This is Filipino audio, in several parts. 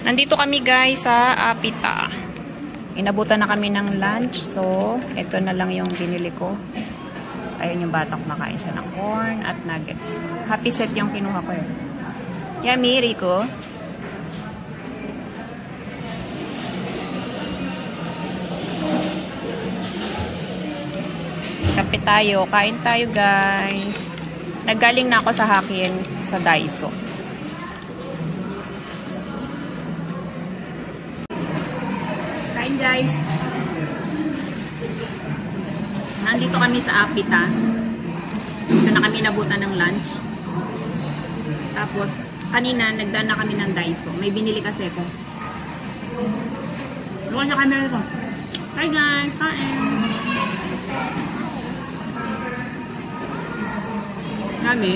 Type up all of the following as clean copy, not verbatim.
Nandito kami guys sa Apita. Inabutan na kami ng lunch. So, ito na lang yung binili ko. So, ayun yung batak, makain siya ng corn at nuggets. Happy set yung kinuha ko yun. Yummy, Rico. Kape tayo. Kain tayo guys. Naggaling na ako sa Hakin sa Daiso. Guys, nandito kami sa Apita. Dito na kami nabutan ng lunch. Tapos, kanina nagdaan na kami ng Daiso. May binili kasi ko. Luwan sa camera ko. Hi guys, kain. Kami.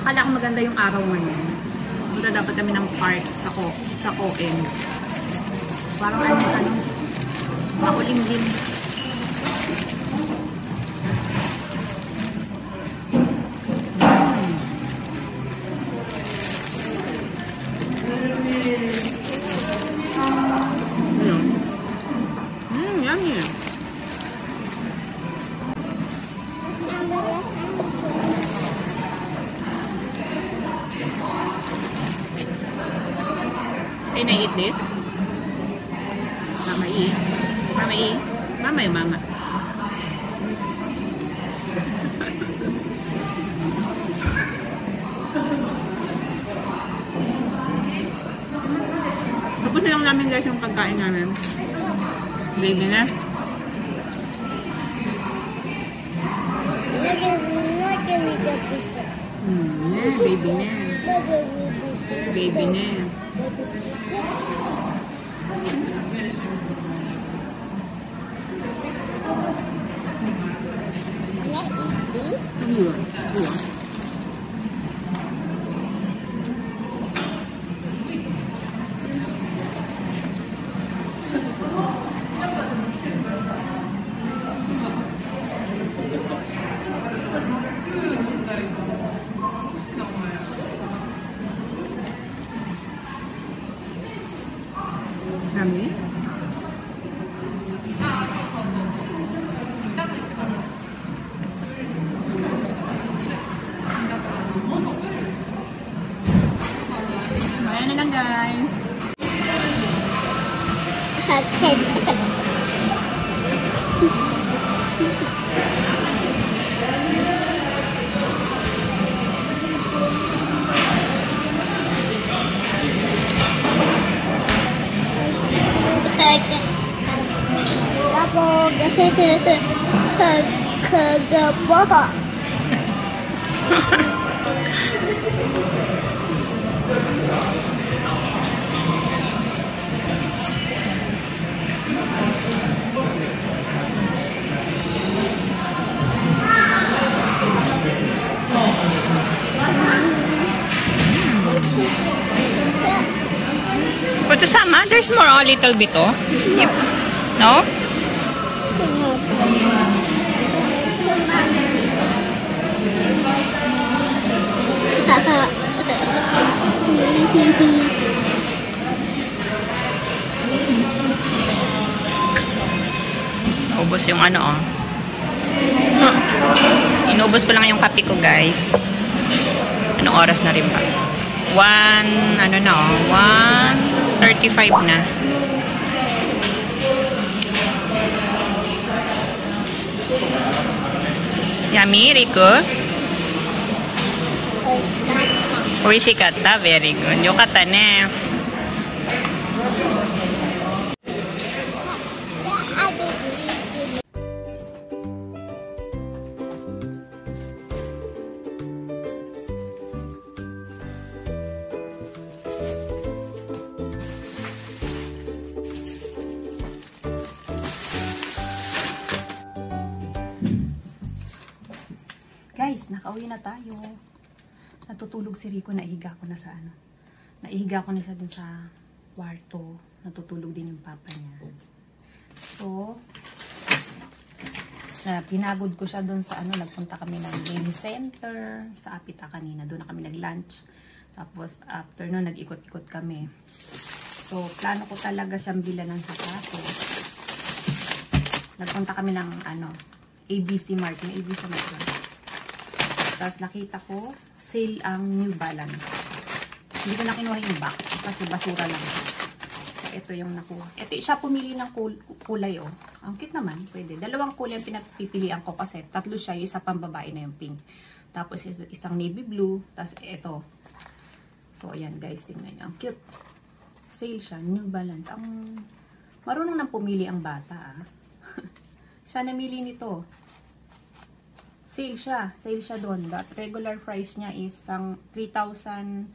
Akala ko maganda yung araw ngayon. Punta dapat kami ng park sa Coen. Parang makulim din. Yummy. Can I eat this? Mama eat. Mama eat. Mama yung mama. Tapos na lang namin guys yung pagkain namin. Baby na. Baby na. Baby na. Yummy. Ayan na lang guys. Kagabo. But Sama, there's more a little bit, oh. Yep. No? Naubos yung ano, oh. Inubos ko lang yung kape ko, guys. Anong oras na rin ba? 1:35 na. Yummy, Rico. Oishikatta, very good. Yokatta ne. Guys, nakauwi na tayo. Natutulog si Rico, naihiga ko na sa ano. Naihiga ko na siya dun sa kwarto. Natutulog din yung papa niya. So, pinagod ko siya dun sa ano, nagpunta kami ng game center sa Apita kanina. Doon na kami nag-lunch. Tapos, after nun, nag-ikot-ikot kami. So, plano ko talaga siyang bilan ng sapatos. Nagpunta kami ng ano, ABC Mart. May ABC Mart doon. Tapos nakita ko, sale ang New Balance. Hindi ko na kinuha yung box kasi basura lang. So, ito yung nakuha. Ito, siya pumili ng kulay, oh. Ang cute naman, pwede. Dalawang kulay ang pinapipilian ko kasi tatlo siya, yung isa pang babae na yung pink. Tapos isang navy blue, tapos ito. So, ayan guys, tingnan nyo. Ang cute. Sale siya, New Balance. Ang marunong nang pumili ang bata, ah. Siya namili nito. Sale siya doon. But regular price niya is 3,000,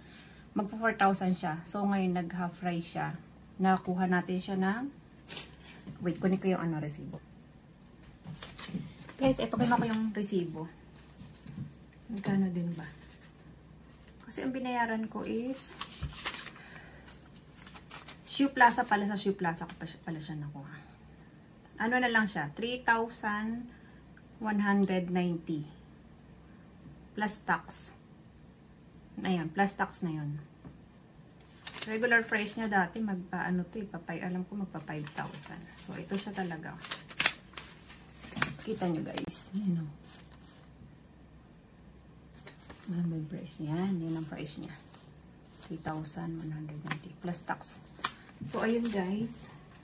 magpo 4,000 siya. So, ngayon nag-half price siya. Nakuha natin siya ng, wait, kunin ko yung ano, resibo. Guys, ito kinuha ko yung resibo. Magkano din ba? Kasi ang binayaran ko is, Shoe Plaza pala, sa Shoe Plaza ko pala siya nakuha. Ano na lang siya, 3,190 plus tax. Ayan, plus tax na yun. Regular price niya dati magpa-ano to, alam ko magpa 5,000. So ito siya talaga. Kita nyo guys, yan o. Ang price niya, yan ang price niya. 3,190 plus tax. So ayun guys,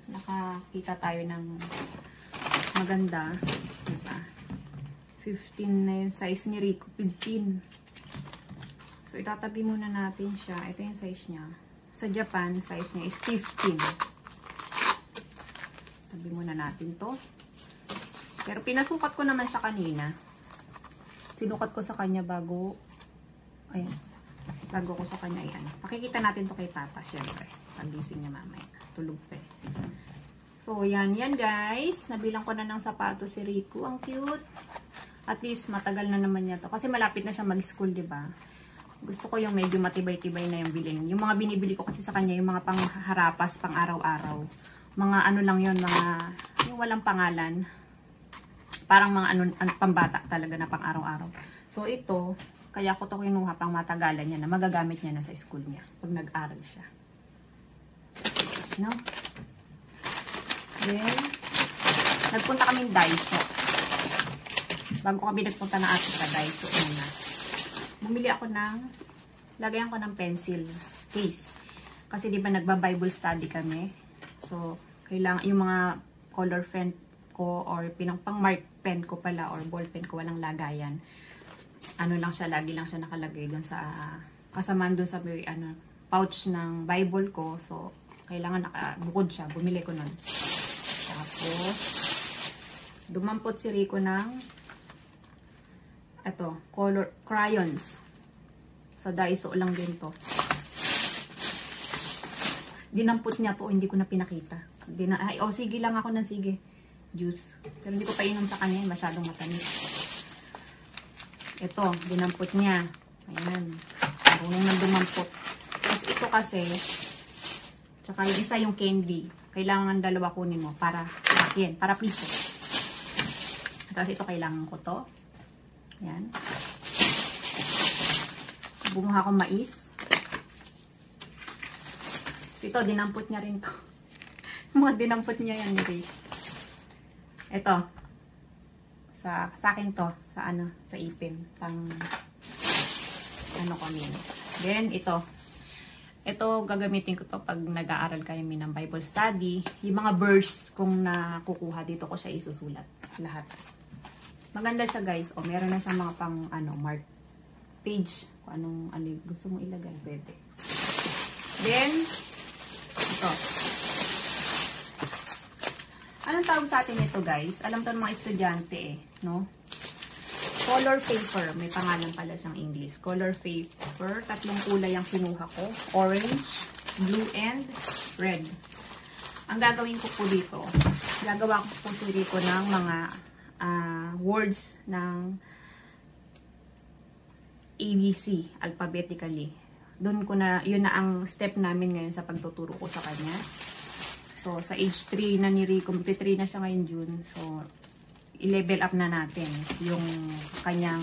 nakakita tayo ng maganda, diba? 15 na yung size ni Rico, 15. So, itatabi muna natin siya. Ito yung size niya. Sa Japan, size niya is 15. Tabi muna natin to. Pero pinasukat ko naman siya kanina. Sinukat ko sa kanya bago, ayan, bago ko sa kanya, ayan. Pakikita natin to kay Papa, syempre. Pagising niya mamaya. Tulog pa eh. So, yan guys. Nabilang ko na ng sapatos si Rico. Ang cute. At least, matagal na naman niya to. Kasi malapit na siya mag-school, diba? Gusto ko yung medyo matibay-tibay na yung bilhin. Yung mga binibili ko kasi sa kanya, yung mga pangharapas, pang araw-araw. Mga ano lang yun, mga, yung walang pangalan. Parang mga ano, pambata talaga na pang araw-araw. So, ito, kaya ko to kinuha pang matagalan niya na magagamit niya na sa school niya. Pag nag-aral siya. No? Then, nagpunta kaming Daiso. Bago kami nagpunta na ate sa Daiso muna. Bumili ako ng, lagayan ko ng pencil case. Kasi di ba nagba-Bible study kami. So, kailangan yung mga color pen ko or pang mark pen ko pala or ball pen ko walang lagayan. Ano lang siya, lagi lang siya nakalagay doon sa, kasamaan doon sa ano, pouch ng Bible ko. So, kailangan nakabukod siya. Bumili ko nun. Tapos, Dumampot si Rico ng color crayons. Sa Daiso lang din to. Dinampot niya to, hindi ko na pinakita. Sige lang ako ng sige. Juice. Pero hindi ko pa inom sa kanya, masyadong matamis. Ito, dinampot niya. Ayan. Marunong nang dumampot. Tapos ito kasi, tsaka yung isa yung candy. Kailangan dalawa kunin mo para akin, para piso. Tapos ito kailangan ko to. Ayan. Bumuha akong mais. Ito, dinampot niya rin to. Mga dinampot niya yan, Ray. Ito. Sa akin to. Sa ipin. Kami. Then, ito. Ito, gagamitin ko to pag nag-aaral kayo ng Bible study. Yung mga verse kung nakukuha dito ko siya isusulat. Lahat. Maganda siya, guys. O, meron na siyang mga pang, mark page. Kung anong gusto mo ilagay. Pwede. Then, ito. Anong tawag sa atin ito, guys? Alam to ng mga estudyante no? Color paper. May pangalan pala siyang English. Color paper. 3 kulay ang kinuha ko. Orange, blue, and red. Ang gagawin ko po dito, gagawa ko po dito ng mga words ng ABC, alphabetically. Yun na ang step namin ngayon sa pagtuturo ko sa kanya. So, sa age 3 na ni Rico, 3 na siya ngayon June. So, i-level up na natin yung kanyang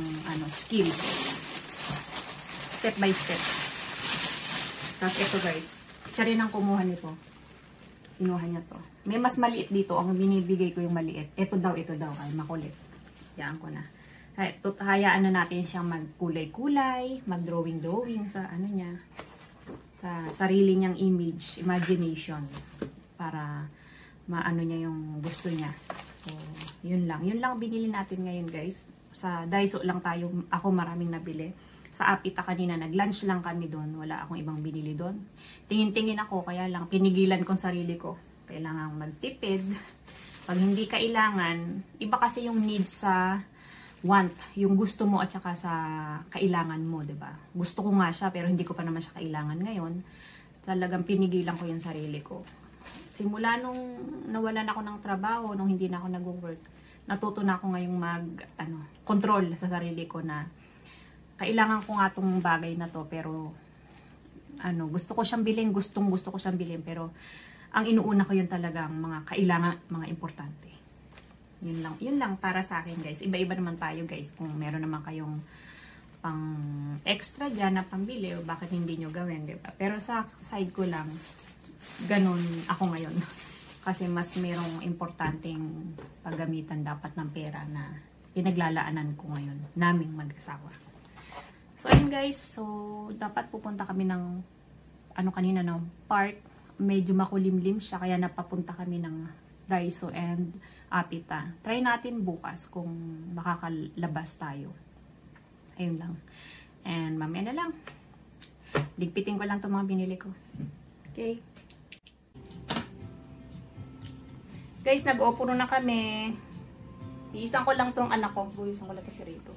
skills. Step by step. Tapos ito guys, siya rin ang kumuha nito. Kinuha niya to. May mas maliit dito. Ang binibigay ko yung maliit. Ito daw. Ay, makulit. Yan ko na. Hayaan na natin siyang magkulay-kulay, mag-drawing-drawing sa niya, sa sarili niyang image, imagination, para maano niya yung gusto niya. So, yun lang. Yun lang binili natin ngayon, guys. Sa Daiso lang tayo, ako maraming nabili. Sa Apita kanina, nag-lunch lang kami doon. Wala akong ibang binili doon. Tingin-tingin ako, kaya lang pinigilan kong sarili ko. Kailangan magtipid. Pag hindi kailangan, iba kasi yung needs sa want, yung gusto mo at saka sa kailangan mo, 'di ba? Gusto ko nga siya pero hindi ko pa naman siya kailangan ngayon. Talagang pinigilan ko yung sarili ko. Simula nung nawalan ako ng trabaho, nung hindi na ako nag-work, natuto na ako ngayong control sa sarili ko na kailangan ko nga tong bagay na to pero gusto ko siyang bilhin, gusto ko siyang bilhin pero ang inuuna ko yun talagang mga kailangan, mga importante. Yun lang para sa akin, guys. Iba-iba naman tayo, guys. Kung meron naman kayong pang extra dyan na pambili, o bakit hindi nyo gawin, diba? Pero sa side ko lang, ganun ako ngayon. Kasi mas merong importanteng paggamitan dapat ng pera na pinaglalaanan ko ngayon, naming mag-asawa. So, ayun guys. So, dapat pupunta kami ng, kanina, ng park. Medyo makulimlim siya, kaya napapunta kami ng Daiso and Apita. Try natin bukas kung makakalabas tayo. Ayun lang. And mamaya na lang. Ligpitin ko lang itong mga binili ko. Okay. Guys, nag-opuro na kami. Iisang ko lang tong anak ko. Iisang ko lang ito si Rito.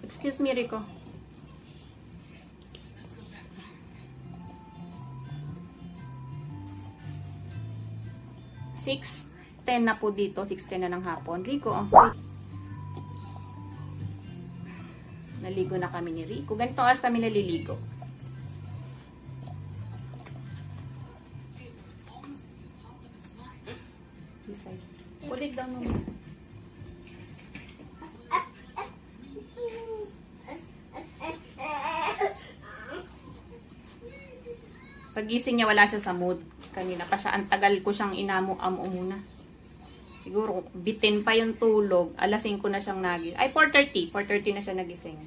Excuse me, Rico. Six 10 na po dito. 6:10 na ng hapon. Rico, naligo na kami ni Rico. Ganito oras kami naliligo. Ulit daw naman. Pagising niya, wala siya sa mood. Kanina pa siya, ang tagal ko siyang inamo-amo muna. Siguro, bitin pa yung tulog. Alas 5 na siyang nagising. Ay, 4:30. 4:30 na siya nagising.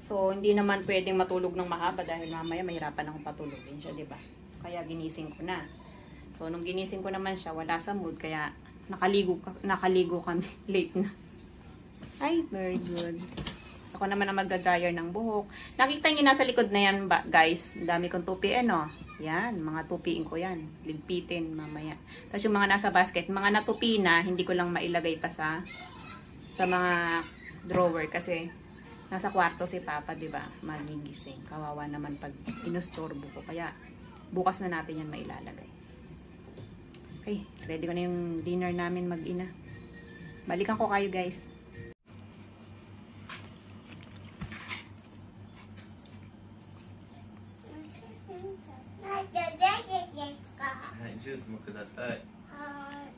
So, hindi naman pwedeng matulog ng mahaba dahil mamaya mahirapan akong patulogin siya, diba? Kaya ginising ko na. So, nung ginising ko naman siya, wala sa mood. Kaya, nakaligo kami. Late na. Ay, very good. Ako naman ang magda-dryer ng buhok. Nakita niyo nasa likod na yan ba, guys? Ang dami kong tupiin, no? Yan, mga tupiin ko yan. Ligpitin mamaya. Tapos yung mga nasa basket, mga natupi na, hindi ko lang mailagay pa sa mga drawer kasi nasa kwarto si Papa, di ba? Magigising. Kawawa naman pag inustorbo ko. Kaya bukas na natin yan mailalagay. Okay, ready ko na yung dinner namin mag-ina. Balikan ko kayo, guys. Juice もください。はい。